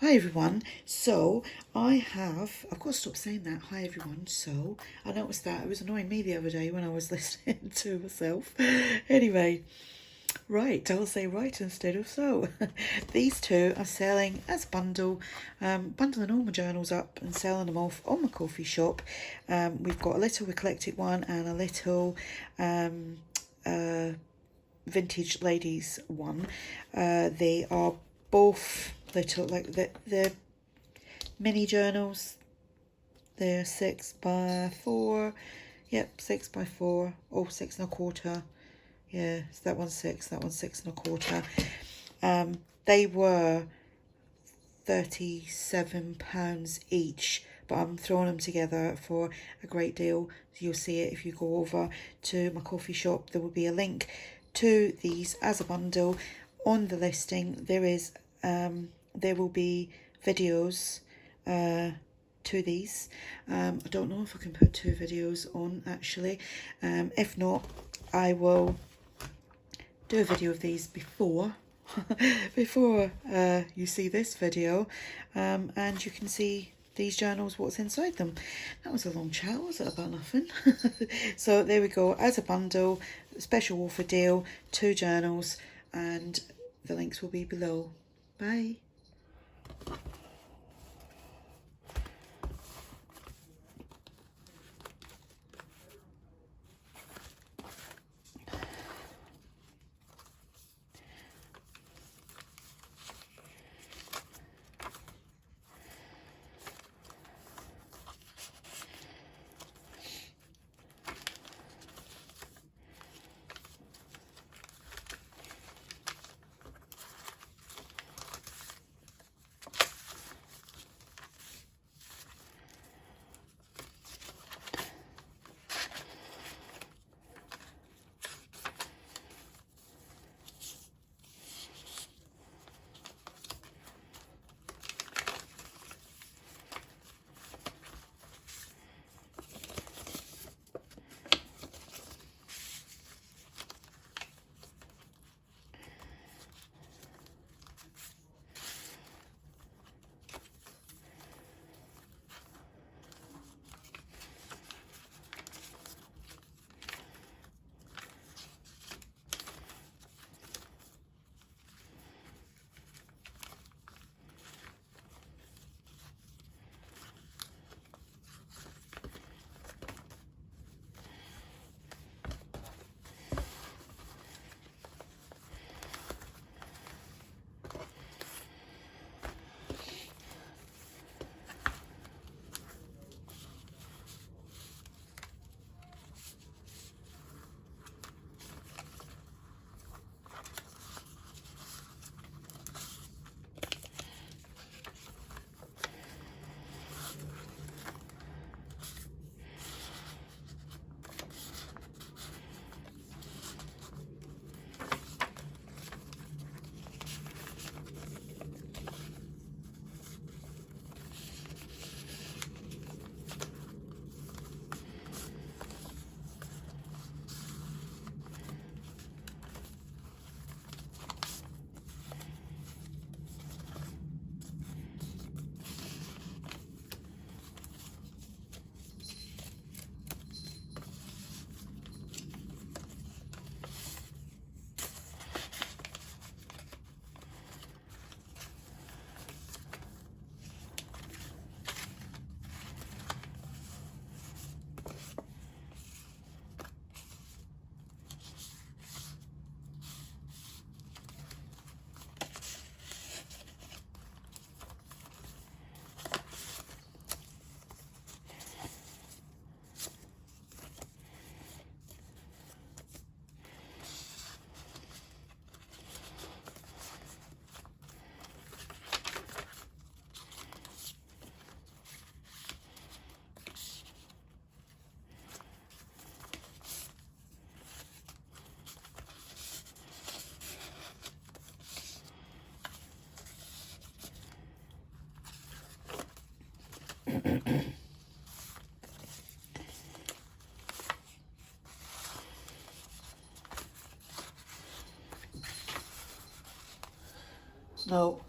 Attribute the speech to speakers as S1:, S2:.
S1: Hi everyone. So I've got to stop saying that. Hi everyone. So I noticed that it was annoying me the other day when I was listening to myself. Anyway, right, I'll say right instead of so. These two are selling as a bundle, bundling all my journals up and selling them off on my coffee shop. We've got a little eclectic one and a little vintage ladies one. They are both little, like the mini journals. They're 6x4. Yep, 6x4. Oh, 6 1/4. Yeah, so that one's 6, that one's 6 1/4. They were £37 each, but I'm throwing them together for a great deal. You'll see it if you go over to my coffee shop. There will be a link to these as a bundle on the listing. There will be videos to these. I don't know if I can put 2 videos on actually. If not, I will do a video of these before you see this video, and you can see these journals, what's inside them. That was a long chat, was it, about nothing? So there we go, as a bundle, special offer deal, 2 journals, and the links will be below. Bye. No.